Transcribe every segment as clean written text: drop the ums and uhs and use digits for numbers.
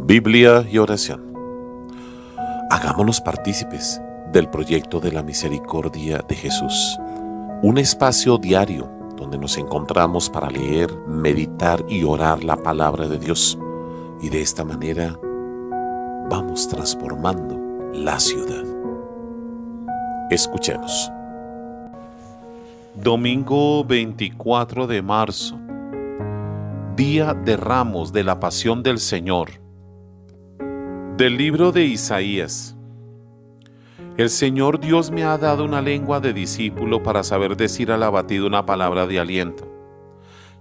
Biblia y oración. Hagámonos partícipes del proyecto de la misericordia de Jesús, un espacio diario donde nos encontramos para leer, meditar y orar la palabra de Dios. Y de esta manera vamos transformando la ciudad. Escuchemos. Domingo 24 de marzo, Día de Ramos de la Pasión del Señor. Del libro de Isaías. El Señor Dios me ha dado una lengua de discípulo para saber decir al abatido una palabra de aliento.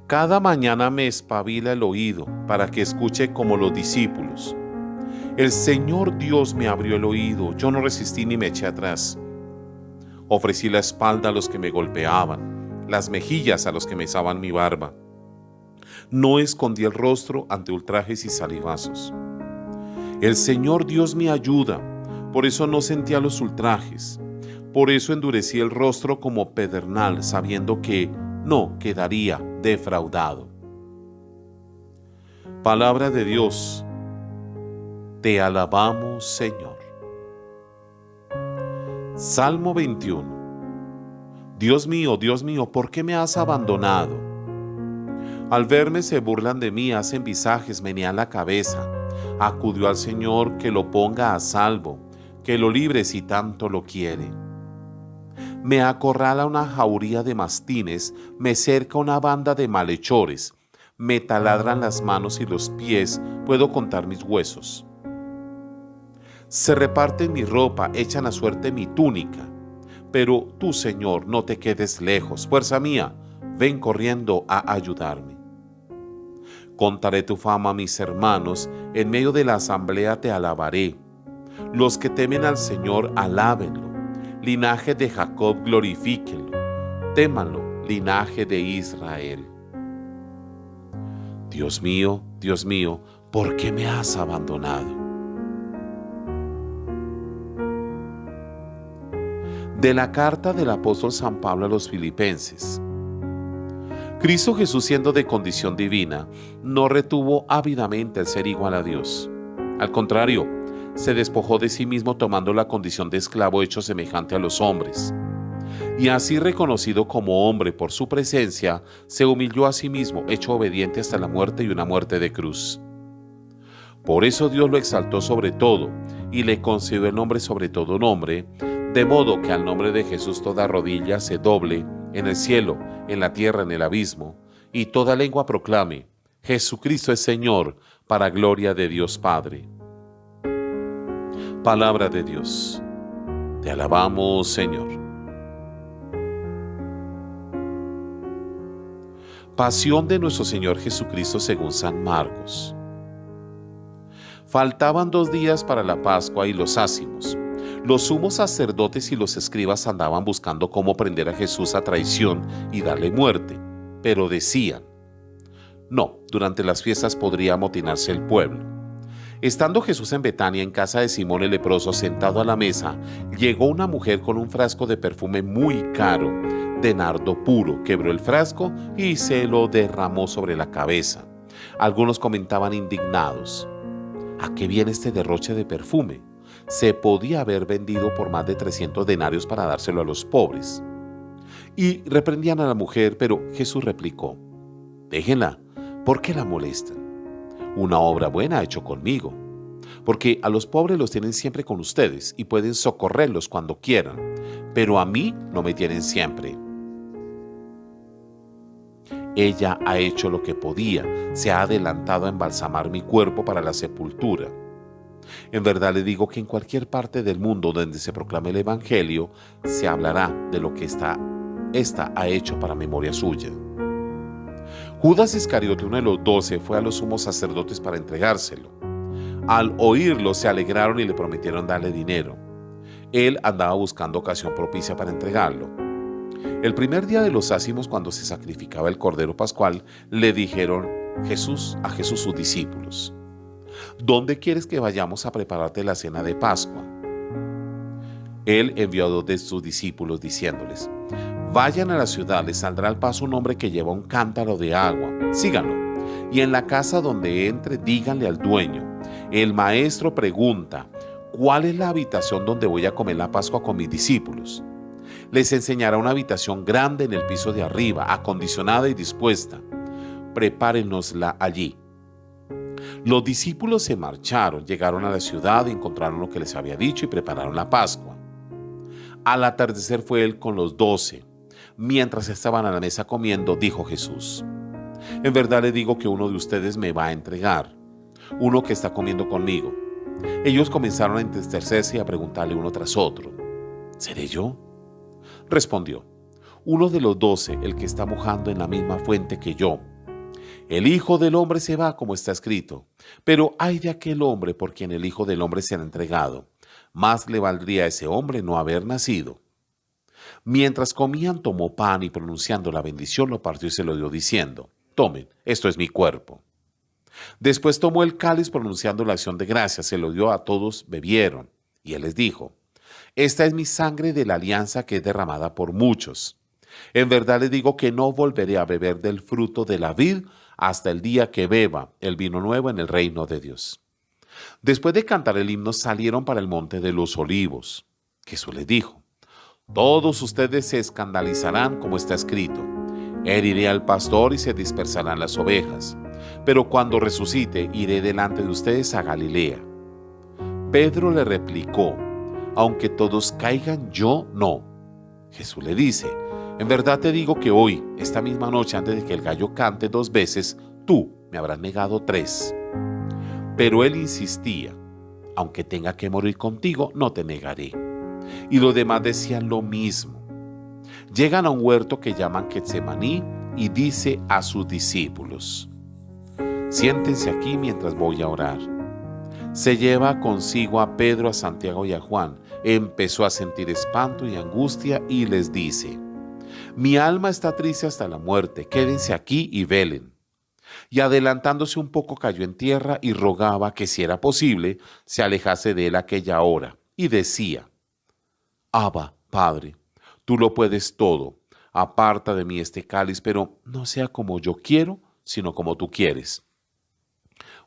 Cada mañana me espabila el oído para que escuche como los discípulos. El Señor Dios me abrió el oído, yo no resistí ni me eché atrás. Ofrecí la espalda a los que me golpeaban, las mejillas a los que me mesaban mi barba. No escondí el rostro ante ultrajes y salivazos. El Señor Dios me ayuda, por eso no sentía los ultrajes. Por eso endurecí el rostro como pedernal, sabiendo que no quedaría defraudado. Palabra de Dios. Te alabamos, Señor. Salmo 21. Dios mío, ¿por qué me has abandonado? Al verme se burlan de mí, hacen visajes, menean la cabeza. Acudió al Señor que lo ponga a salvo, que lo libre si tanto lo quiere. Me acorrala una jauría de mastines, me cerca una banda de malhechores, me taladran las manos y los pies, puedo contar mis huesos. Se reparten mi ropa, echan a suerte mi túnica, pero tú, Señor, no te quedes lejos, fuerza mía, ven corriendo a ayudarme. Contaré tu fama a mis hermanos, en medio de la asamblea te alabaré. Los que temen al Señor, alábenlo. Linaje de Jacob, glorifíquenlo. Témanlo, linaje de Israel. Dios mío, ¿por qué me has abandonado? De la carta del apóstol San Pablo a los Filipenses. Cristo Jesús, siendo de condición divina, no retuvo ávidamente el ser igual a Dios. Al contrario, se despojó de sí mismo tomando la condición de esclavo hecho semejante a los hombres. Y así reconocido como hombre por su presencia, se humilló a sí mismo, hecho obediente hasta la muerte y una muerte de cruz. Por eso Dios lo exaltó sobre todo y le concedió el nombre sobre todo nombre, de modo que al nombre de Jesús toda rodilla se doble en el cielo, en la tierra, en el abismo, y toda lengua proclame: Jesucristo es Señor, para gloria de Dios Padre. Palabra de Dios. Te alabamos, Señor. Pasión de nuestro Señor Jesucristo según San Marcos. Faltaban 2 días para la Pascua y los ácimos. Los sumos sacerdotes y los escribas andaban buscando cómo prender a Jesús a traición y darle muerte, pero decían: no, durante las fiestas podría amotinarse el pueblo. Estando Jesús en Betania, en casa de Simón el leproso, sentado a la mesa, llegó una mujer con un frasco de perfume muy caro, de nardo puro. Quebró el frasco y se lo derramó sobre la cabeza. Algunos comentaban indignados: ¿a qué viene este derroche de perfume? Se podía haber vendido por más de 300 denarios para dárselo a los pobres. Y reprendían a la mujer, pero Jesús replicó: déjenla, ¿por qué la molestan? Una obra buena ha hecho conmigo, porque a los pobres los tienen siempre con ustedes y pueden socorrerlos cuando quieran, pero a mí no me tienen siempre. Ella ha hecho lo que podía, se ha adelantado a embalsamar mi cuerpo para la sepultura. En verdad le digo que en cualquier parte del mundo donde se proclame el Evangelio, se hablará de lo que esta ha hecho para memoria suya. Judas Iscariote, uno de los 12, fue a los sumos sacerdotes para entregárselo. Al oírlo se alegraron y le prometieron darle dinero. Él andaba buscando ocasión propicia para entregarlo. El primer día de los ácimos, cuando se sacrificaba el cordero pascual, le dijeron a Jesús sus discípulos: ¿dónde quieres que vayamos a prepararte la cena de Pascua? Él envió a 2 de sus discípulos diciéndoles: vayan a la ciudad, les saldrá al paso un hombre que lleva un cántaro de agua, síganlo, y en la casa donde entre díganle al dueño: El maestro pregunta, ¿cuál es la habitación donde voy a comer la Pascua con mis discípulos? Les enseñará una habitación grande en el piso de arriba, acondicionada y dispuesta. Prepárenosla allí. Los discípulos se marcharon, llegaron a la ciudad, encontraron lo que les había dicho y prepararon la Pascua. Al atardecer fue él con los 12. Mientras estaban a la mesa comiendo, dijo Jesús: en verdad les digo que uno de ustedes me va a entregar, uno que está comiendo conmigo. Ellos comenzaron a entristecerse y a preguntarle uno tras otro: ¿seré yo? Respondió: uno de los 12, el que está mojando en la misma fuente que yo. El Hijo del Hombre se va como está escrito, pero ay de aquel hombre por quien el Hijo del Hombre será entregado. Más le valdría a ese hombre no haber nacido. Mientras comían, tomó pan y pronunciando la bendición lo partió y se lo dio diciendo: tomen, esto es mi cuerpo. Después tomó el cáliz pronunciando la acción de gracias, se lo dio a todos, bebieron. Y él les dijo: esta es mi sangre de la alianza que es derramada por muchos. En verdad les digo que no volveré a beber del fruto de la vid hasta el día que beba el vino nuevo en el reino de Dios. Después de cantar el himno salieron para el monte de los olivos. Jesús les dijo: todos ustedes se escandalizarán como está escrito: heriré al pastor y se dispersarán las ovejas. Pero cuando resucite iré delante de ustedes a Galilea. Pedro le replicó: aunque todos caigan, yo no. Jesús le dice: en verdad te digo que hoy, esta misma noche, antes de que el gallo cante 2 veces, tú me habrás negado 3. Pero él insistía: aunque tenga que morir contigo, no te negaré. Y los demás decían lo mismo. Llegan a un huerto que llaman Getsemaní y dice a sus discípulos: siéntense aquí mientras voy a orar. Se lleva consigo a Pedro, a Santiago y a Juan. Empezó a sentir espanto y angustia y les dice: mi alma está triste hasta la muerte, quédense aquí y velen. Y adelantándose un poco cayó en tierra y rogaba que, si era posible, se alejase de él aquella hora. Y decía: Abba, Padre, tú lo puedes todo, aparta de mí este cáliz, pero no sea como yo quiero, sino como tú quieres.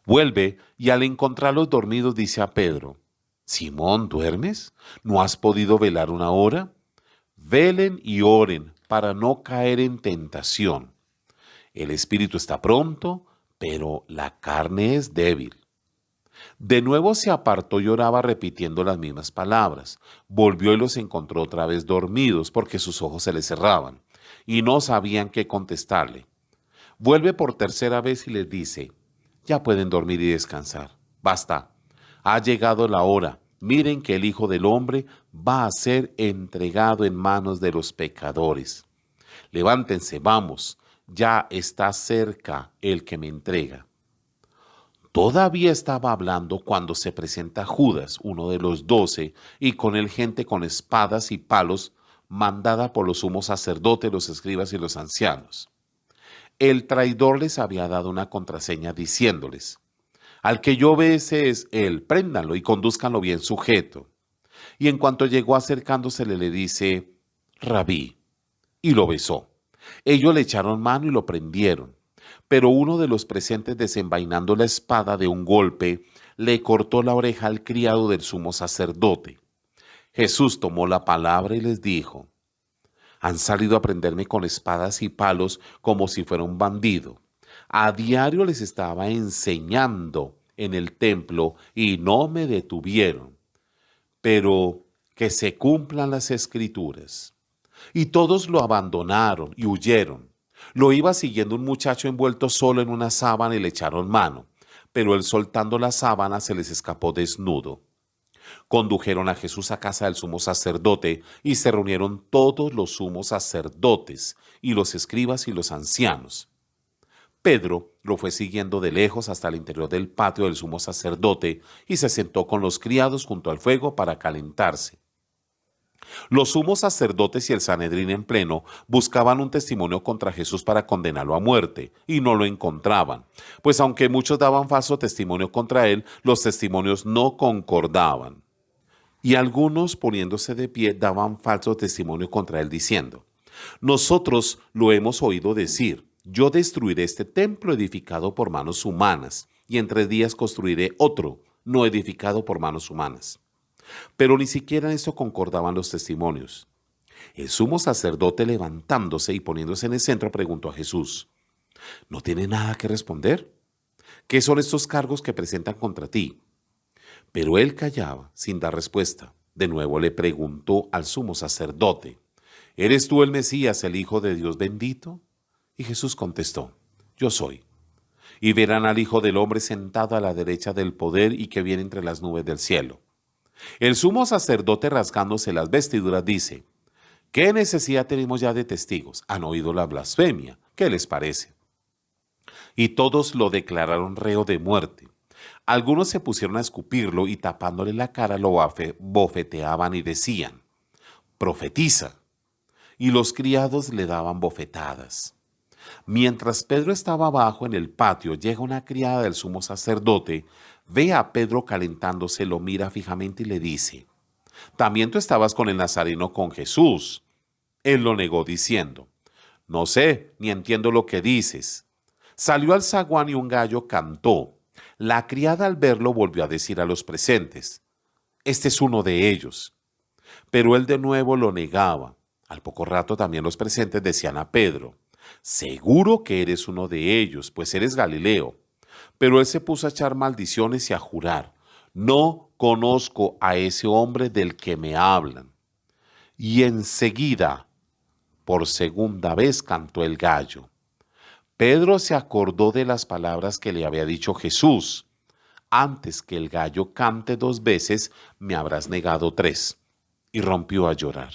Vuelve y al encontrarlos dormidos dice a Pedro: Simón, ¿duermes? ¿No has podido velar una hora? Velen y oren para no caer en tentación. El espíritu está pronto, pero la carne es débil. De nuevo se apartó y oraba repitiendo las mismas palabras. Volvió y los encontró otra vez dormidos porque sus ojos se les cerraban y no sabían qué contestarle. Vuelve por tercera vez y les dice: ya pueden dormir y descansar. Basta, ha llegado la hora. Miren que el Hijo del Hombre va a ser entregado en manos de los pecadores. Levántense, vamos, ya está cerca el que me entrega. Todavía estaba hablando cuando se presenta Judas, uno de los 12, y con él gente con espadas y palos, mandada por los sumos sacerdotes, los escribas y los ancianos. El traidor les había dado una contraseña diciéndoles: al que yo bese es él, préndanlo y condúzcanlo bien sujeto. Y en cuanto llegó acercándosele le dice: Rabí, y lo besó. Ellos le echaron mano y lo prendieron. Pero uno de los presentes, desenvainando la espada de un golpe, le cortó la oreja al criado del sumo sacerdote. Jesús tomó la palabra y les dijo: han salido a prenderme con espadas y palos como si fuera un bandido. A diario les estaba enseñando en el templo y no me detuvieron. Pero que se cumplan las escrituras. Y todos lo abandonaron y huyeron. Lo iba siguiendo un muchacho envuelto solo en una sábana y le echaron mano, pero él, soltando la sábana, se les escapó desnudo. Condujeron a Jesús a casa del sumo sacerdote y se reunieron todos los sumos sacerdotes y los escribas y los ancianos. Pedro lo fue siguiendo de lejos hasta el interior del patio del sumo sacerdote y se sentó con los criados junto al fuego para calentarse. Los sumos sacerdotes y el Sanedrín en pleno buscaban un testimonio contra Jesús para condenarlo a muerte, y no lo encontraban, pues aunque muchos daban falso testimonio contra él, los testimonios no concordaban. Y algunos, poniéndose de pie, daban falso testimonio contra él, diciendo: nosotros lo hemos oído decir, yo destruiré este templo edificado por manos humanas, y en 3 días construiré otro, no edificado por manos humanas. Pero ni siquiera en esto concordaban los testimonios. El sumo sacerdote, levantándose y poniéndose en el centro, preguntó a Jesús: ¿No tiene nada que responder? ¿Qué son estos cargos que presentan contra ti? Pero él callaba sin dar respuesta. De nuevo le preguntó al sumo sacerdote: ¿Eres tú el Mesías, el Hijo de Dios bendito? Y Jesús contestó: Yo soy. Y verán al Hijo del Hombre sentado a la derecha del poder y que viene entre las nubes del cielo. El sumo sacerdote, rasgándose las vestiduras, dice: ¿Qué necesidad tenemos ya de testigos? ¿Han oído la blasfemia? ¿Qué les parece? Y todos lo declararon reo de muerte. Algunos se pusieron a escupirlo y tapándole la cara lo bofeteaban y decían: Profetiza. Y los criados le daban bofetadas. Mientras Pedro estaba abajo en el patio, llega una criada del sumo sacerdote, ve a Pedro calentándose, lo mira fijamente y le dice: ¿También tú estabas con el Nazareno, con Jesús? Él lo negó diciendo: No sé, ni entiendo lo que dices. Salió al zaguán y un gallo cantó. La criada, al verlo, volvió a decir a los presentes: Este es uno de ellos. Pero él de nuevo lo negaba. Al poco rato también los presentes decían a Pedro: Seguro que eres uno de ellos, pues eres Galileo. Pero él se puso a echar maldiciones y a jurar: No conozco a ese hombre del que me hablan. Y enseguida, por segunda vez, cantó el gallo. Pedro se acordó de las palabras que le había dicho Jesús: Antes que el gallo cante 2 veces, me habrás negado 3. Y rompió a llorar.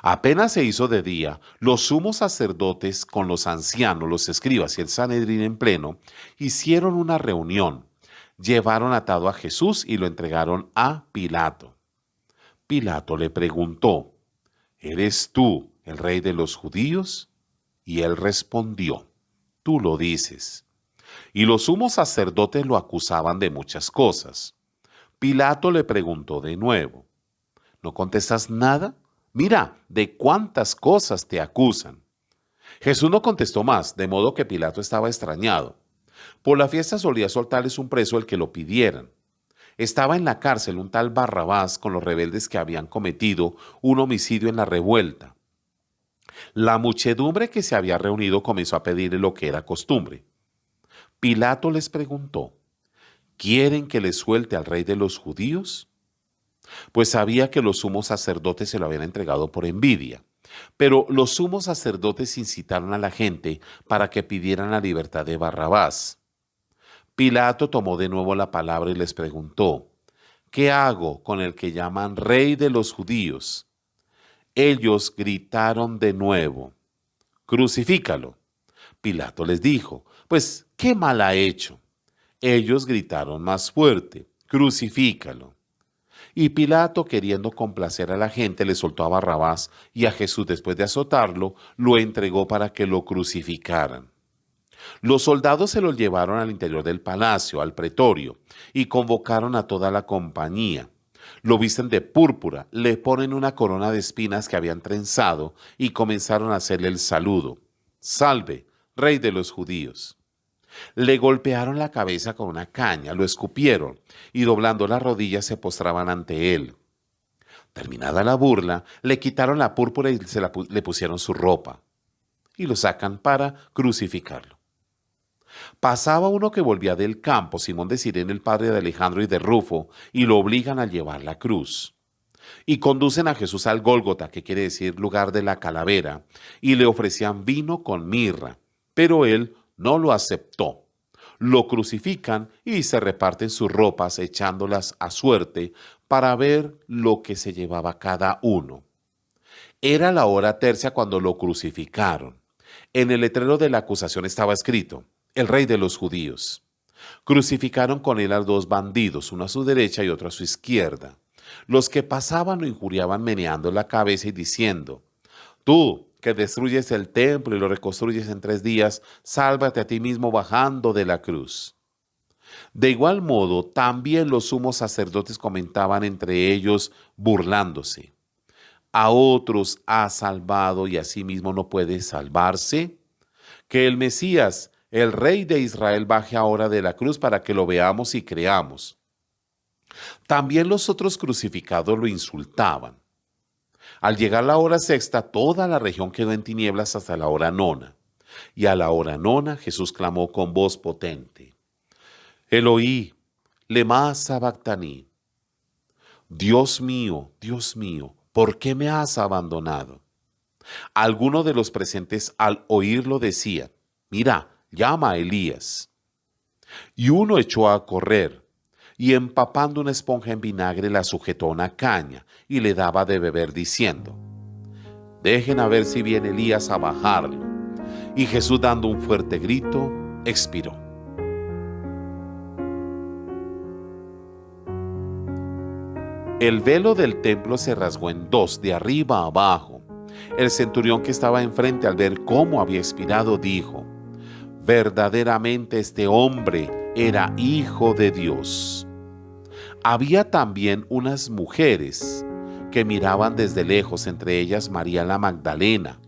Apenas se hizo de día, los sumos sacerdotes con los ancianos, los escribas y el Sanedrín en pleno, hicieron una reunión. Llevaron atado a Jesús y lo entregaron a Pilato. Pilato le preguntó: ¿Eres tú el rey de los judíos? Y él respondió: Tú lo dices. Y los sumos sacerdotes lo acusaban de muchas cosas. Pilato le preguntó de nuevo: ¿No contestas nada? Mira, de cuántas cosas te acusan. Jesús no contestó más, de modo que Pilato estaba extrañado. Por la fiesta solía soltarles un preso el que lo pidieran. Estaba en la cárcel un tal Barrabás con los rebeldes que habían cometido un homicidio en la revuelta. La muchedumbre que se había reunido comenzó a pedirle lo que era costumbre. Pilato les preguntó: ¿Quieren que les suelte al rey de los judíos? Pues sabía que los sumos sacerdotes se lo habían entregado por envidia. Pero los sumos sacerdotes incitaron a la gente para que pidieran la libertad de Barrabás. Pilato tomó de nuevo la palabra y les preguntó: ¿Qué hago con el que llaman rey de los judíos? Ellos gritaron de nuevo: Crucifícalo. Pilato les dijo: Pues, ¿qué mal ha hecho? Ellos gritaron más fuerte: Crucifícalo. Y Pilato, queriendo complacer a la gente, le soltó a Barrabás, y a Jesús, después de azotarlo, lo entregó para que lo crucificaran. Los soldados se lo llevaron al interior del palacio, al pretorio, y convocaron a toda la compañía. Lo visten de púrpura, le ponen una corona de espinas que habían trenzado y comenzaron a hacerle el saludo: Salve, rey de los judíos. Le golpearon la cabeza con una caña, lo escupieron y doblando las rodillas se postraban ante él. Terminada la burla, le quitaron la púrpura y le pusieron su ropa y lo sacan para crucificarlo. Pasaba uno que volvía del campo, Simón de Sirene, el padre de Alejandro y de Rufo, y lo obligan a llevar la cruz. Y conducen a Jesús al Gólgota, que quiere decir lugar de la calavera, y le ofrecían vino con mirra, pero él no lo aceptó. Lo crucifican y se reparten sus ropas echándolas a suerte para ver lo que se llevaba cada uno. Era la hora tercia cuando lo crucificaron. En el letrero de la acusación estaba escrito: El rey de los judíos. Crucificaron con él a 2 bandidos, uno a su derecha y otro a su izquierda. Los que pasaban lo injuriaban meneando la cabeza y diciendo: Tú, que destruyes el templo y lo reconstruyes en 3 días, sálvate a ti mismo bajando de la cruz. De igual modo, también los sumos sacerdotes comentaban entre ellos, burlándose: A otros ha salvado y a sí mismo no puede salvarse. Que el Mesías, El Rey de Israel baje ahora de la cruz para que lo veamos y creamos. También los otros crucificados lo insultaban. Al llegar la hora sexta, toda la región quedó en tinieblas hasta la hora nona. Y a la hora nona Jesús clamó con voz potente: Eloí, lema sabactani. Dios mío, ¿por qué me has abandonado? Algunos de los presentes al oírlo decían: Mira, llama a Elías. Y uno echó a correr, y empapando una esponja en vinagre la sujetó a una caña y le daba de beber diciendo: Dejen a ver si viene Elías a bajarlo. Y Jesús, dando un fuerte grito, expiró. El velo del templo se rasgó en dos, de arriba a abajo. El centurión que estaba enfrente, al ver cómo había expirado, dijo: Verdaderamente este hombre era hijo de Dios. Había también unas mujeres que miraban desde lejos, entre ellas María la Magdalena,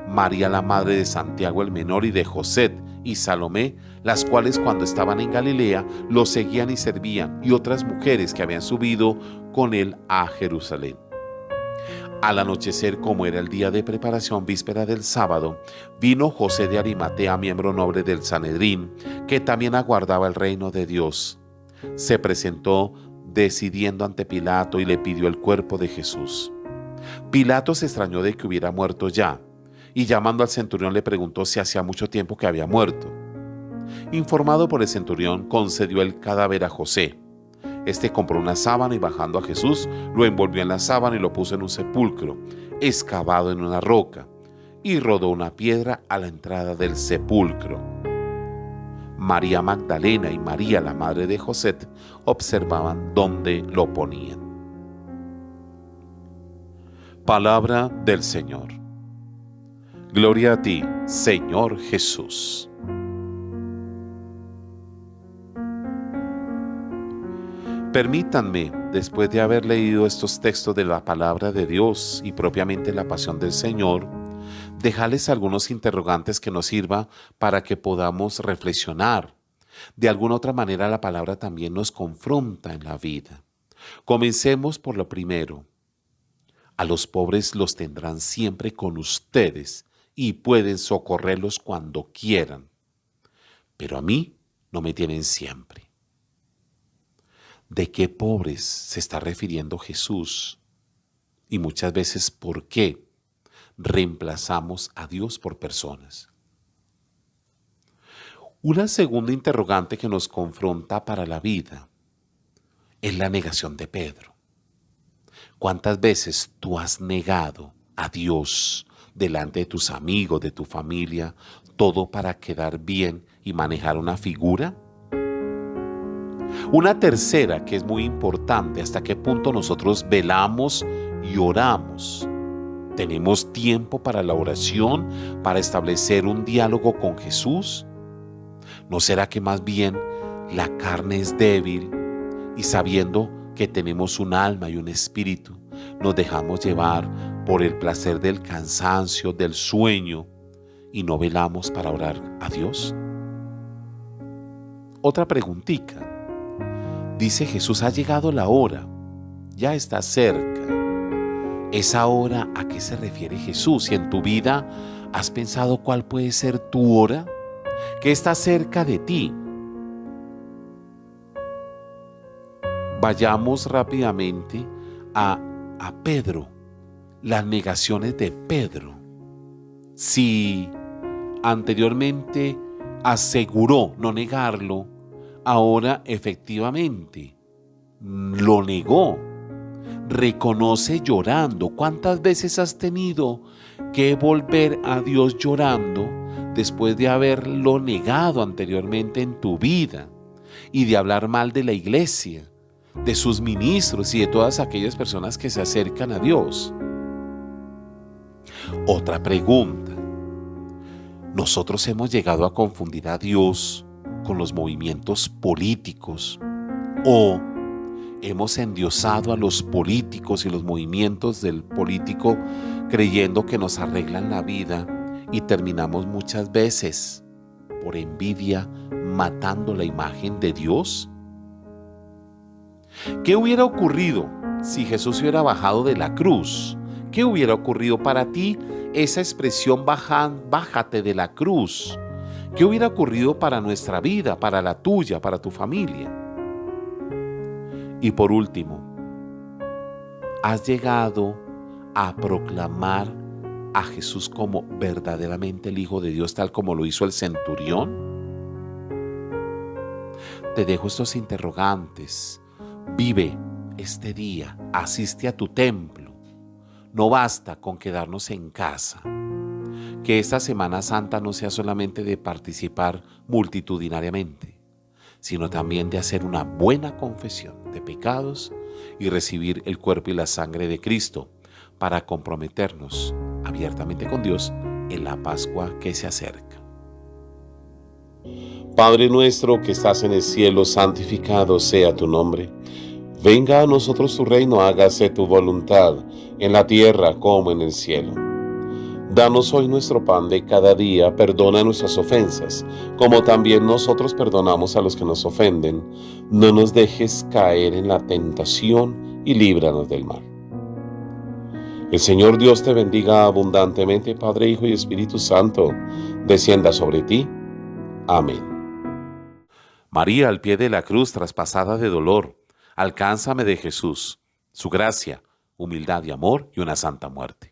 María la madre de Santiago el menor y de José, y Salomé, las cuales cuando estaban en Galilea lo seguían y servían, y otras mujeres que habían subido con él a Jerusalén. Al anochecer, como era el día de preparación, víspera del sábado, vino José de Arimatea, miembro noble del Sanedrín, que también aguardaba el reino de Dios. Se presentó decidiendo ante Pilato y le pidió el cuerpo de Jesús. Pilato se extrañó de que hubiera muerto ya, y llamando al centurión le preguntó si hacía mucho tiempo que había muerto. Informado por el centurión, concedió el cadáver a José. Este compró una sábana y, bajando a Jesús, lo envolvió en la sábana y lo puso en un sepulcro, excavado en una roca, y rodó una piedra a la entrada del sepulcro. María Magdalena y María, la madre de José, observaban dónde lo ponían. Palabra del Señor. Gloria a ti, Señor Jesús. Permítanme, después de haber leído estos textos de la palabra de Dios y propiamente la pasión del Señor, dejarles algunos interrogantes que nos sirva para que podamos reflexionar. De alguna otra manera la palabra también nos confronta en la vida. Comencemos por lo primero. A los pobres los tendrán siempre con ustedes y pueden socorrerlos cuando quieran, pero a mí no me tienen siempre. ¿De qué pobres se está refiriendo Jesús? Y muchas veces, ¿por qué reemplazamos a Dios por personas? Una segunda interrogante que nos confronta para la vida es la negación de Pedro. ¿Cuántas veces tú has negado a Dios delante de tus amigos, de tu familia, todo para quedar bien y manejar una figura? Una tercera que es muy importante: ¿hasta qué punto nosotros velamos y oramos? ¿Tenemos tiempo para la oración, para establecer un diálogo con Jesús? ¿No será que más bien la carne es débil y, sabiendo que tenemos un alma y un espíritu, nos dejamos llevar por el placer del cansancio, del sueño, y no velamos para orar a Dios? Otra preguntita. Dice Jesús: ha llegado la hora, ya está cerca. ¿Esa hora a qué se refiere Jesús? Si en tu vida has pensado cuál puede ser tu hora, que está cerca de ti. Vayamos rápidamente a Pedro, las negaciones de Pedro. Si anteriormente aseguró no negarlo, ahora efectivamente lo negó. Reconoce llorando. ¿Cuántas veces has tenido que volver a Dios llorando después de haberlo negado anteriormente en tu vida y de hablar mal de la iglesia, de sus ministros y de todas aquellas personas que se acercan a Dios? Otra pregunta. ¿Nosotros hemos llegado a confundir a Dios con los movimientos políticos, o hemos endiosado a los políticos y los movimientos del político creyendo que nos arreglan la vida y terminamos muchas veces por envidia, matando la imagen de Dios? ¿Qué hubiera ocurrido si Jesús hubiera bajado de la cruz? ¿Qué hubiera ocurrido para ti esa expresión bájate de la cruz? ¿Qué hubiera ocurrido para nuestra vida, para la tuya, para tu familia? Y por último, ¿has llegado a proclamar a Jesús como verdaderamente el Hijo de Dios, tal como lo hizo el centurión? Te dejo estos interrogantes. Vive este día, asiste a tu templo. No basta con quedarnos en casa. Que esta Semana Santa no sea solamente de participar multitudinariamente, sino también de hacer una buena confesión de pecados y recibir el cuerpo y la sangre de Cristo para comprometernos abiertamente con Dios en la Pascua que se acerca. Padre nuestro que estás en el cielo, santificado sea tu nombre. Venga a nosotros tu reino, hágase tu voluntad, en la tierra como en el cielo. Danos hoy nuestro pan de cada día, perdona nuestras ofensas, como también nosotros perdonamos a los que nos ofenden. No nos dejes caer en la tentación y líbranos del mal. El Señor Dios te bendiga abundantemente, Padre, Hijo y Espíritu Santo, descienda sobre ti. Amén. María, al pie de la cruz, traspasada de dolor, alcánzame de Jesús, su gracia, humildad y amor y una santa muerte.